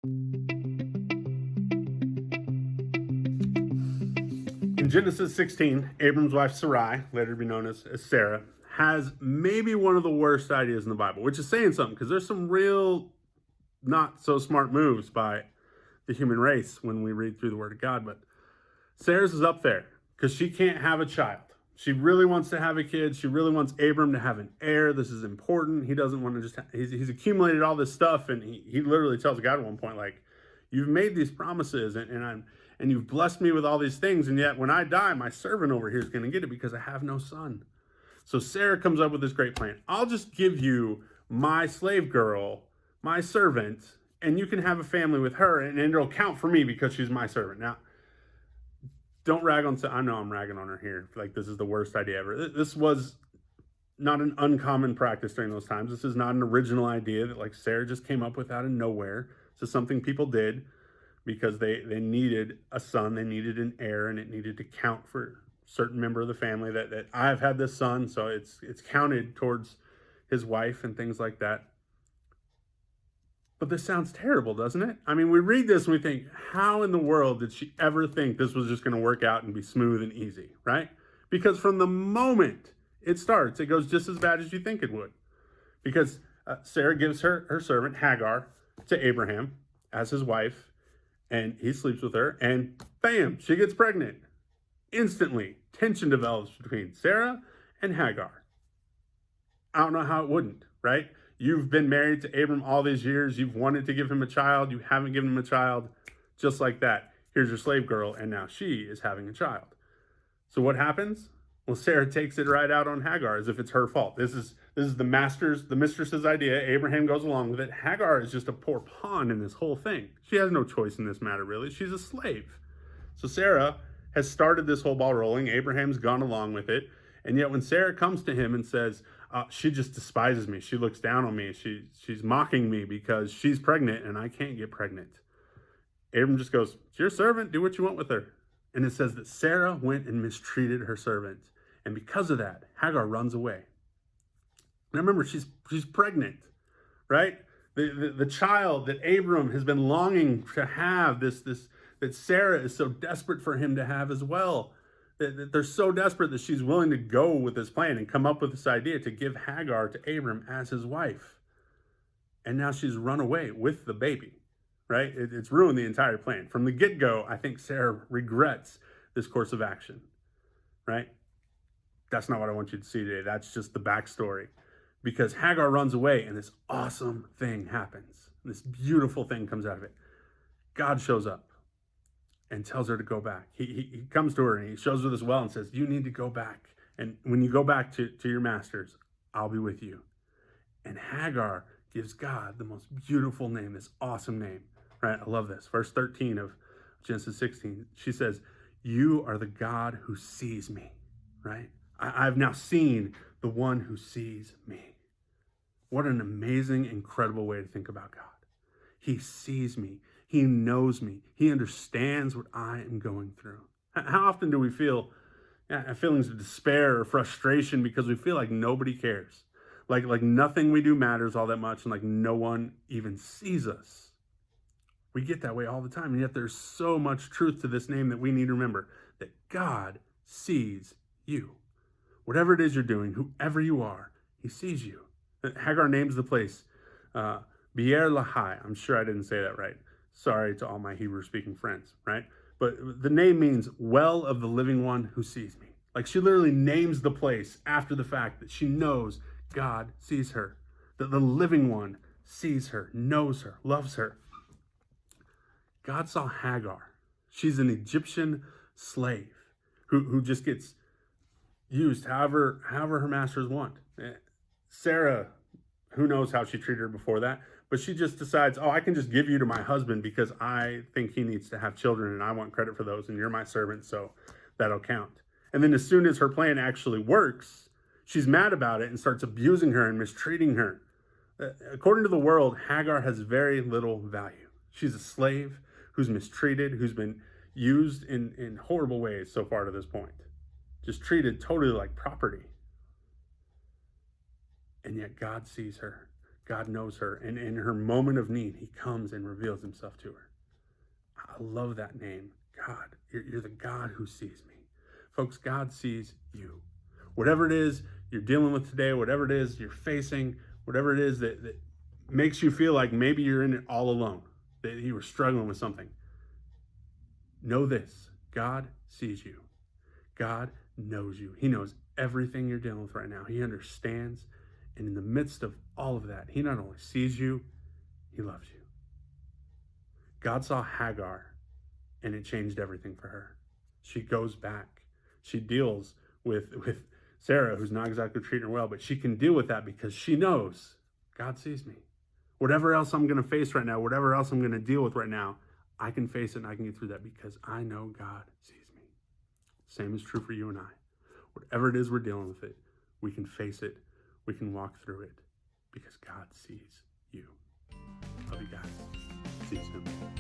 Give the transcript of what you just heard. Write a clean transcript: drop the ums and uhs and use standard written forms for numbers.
In Genesis 16, Abram's wife Sarai, later to be known as Sarah, has maybe one of the worst ideas in the Bible, which is saying something because there's some real not so smart moves by the human race when we read through the Word of God. But Sarah's is up there because she can't have a child. She really wants to have a kid. She really wants Abram to have an heir. This is important. He doesn't want to just, he's accumulated all this stuff. And he literally tells God at one point, like, you've made these promises and you've blessed me with all these things. And yet when I die, my servant over here is going to get it because I have no son. So Sarah comes up with this great plan. I'll just give you my slave girl, my servant, and you can have a family with her, and it'll count for me because she's my servant. Now, don't rag on, I know I'm ragging on her here. Like, this is the worst idea ever. This was not an uncommon practice during those times. This is not an original idea that, like, Sarah just came up with out of nowhere. This is something people did because they needed a son, they needed an heir, and it needed to count for a certain member of the family that I've had this son, so it's counted towards his wife and things like that. But this sounds terrible, doesn't it? I mean, we read this and we think, how in the world did she ever think this was just going to work out and be smooth and easy, right? Because from the moment it starts, it goes just as bad as you think it would. Because Sarah gives her servant, Hagar, to Abraham as his wife, and he sleeps with her, and bam, she gets pregnant. Instantly, tension develops between Sarah and Hagar. I don't know how it wouldn't, right? You've been married to Abram all these years. You've wanted to give him a child. You haven't given him a child. Just like that, here's your slave girl, and now she is having a child. So what happens? Well, Sarah takes it right out on Hagar as if it's her fault. This is the mistress's idea. Abraham goes along with it. Hagar is just a poor pawn in this whole thing. She has no choice in this matter, really. She's a slave. So Sarah has started this whole ball rolling. Abraham's gone along with it. And yet when Sarah comes to him and says, she just despises me, she looks down on me, she's mocking me because she's pregnant and I can't get pregnant. Abram just goes, it's your servant, do what you want with her. And it says that Sarah went and mistreated her servant. And because of that, Hagar runs away. Now remember, she's pregnant, right? The child that Abram has been longing to have, that Sarah is so desperate for him to have as well. That they're so desperate that she's willing to go with this plan and come up with this idea to give Hagar to Abram as his wife. And now she's run away with the baby, right? It's ruined the entire plan. From the get-go, I think Sarah regrets this course of action, right? That's not what I want you to see today. That's just the backstory. Because Hagar runs away and this awesome thing happens. This beautiful thing comes out of it. God shows up and tells her to go back. He comes to her and he shows her this well and says, you need to go back. And when you go back to your masters, I'll be with you. And Hagar gives God the most beautiful name, this awesome name, right? I love this. Verse 13 of Genesis 16, she says, you are the God who sees me, right? I've now seen the one who sees me. What an amazing, incredible way to think about God. He sees me. He knows me. He understands what I am going through. How often do we feel feelings of despair or frustration because we feel like nobody cares? Like nothing we do matters all that much, and like no one even sees us. We get that way all the time, and yet there's so much truth to this name that we need to remember, that God sees you. Whatever it is you're doing, whoever you are, he sees you. Hagar names the place Beer Lahai. I'm sure I didn't say that right. Sorry to all my Hebrew-speaking friends, right? But the name means well of the living one who sees me. Like, she literally names the place after the fact that she knows God sees her, that the living one sees her, knows her, loves her. God saw Hagar. She's an Egyptian slave who just gets used however her masters want. Sarah, who knows how she treated her before that, but she just decides, I can just give you to my husband because I think he needs to have children and I want credit for those, and you're my servant, so that'll count. And then as soon as her plan actually works, she's mad about it and starts abusing her and mistreating her. According to the world, Hagar has very little value. She's a slave who's mistreated, who's been used in horrible ways so far to this point. Just treated totally like property. And yet God sees her. God knows her, and in her moment of need, he comes and reveals himself to her. I love that name, God. You're the God who sees me. Folks, God sees you. Whatever it is you're dealing with today, whatever it is you're facing, whatever it is that makes you feel like maybe you're in it all alone, that you were struggling with something, know this: God sees you. God knows you. He knows everything you're dealing with right now. He understands. And in the midst of all of that, he not only sees you, he loves you. God saw Hagar, and it changed everything for her. She goes back. She deals with Sarah, who's not exactly treating her well, but she can deal with that because she knows God sees me. Whatever else I'm going to face right now, whatever else I'm going to deal with right now, I can face it and I can get through that because I know God sees me. Same is true for you and I. Whatever it is we're dealing with it, we can face it, we can walk through it because God sees you. Love you guys. See you soon.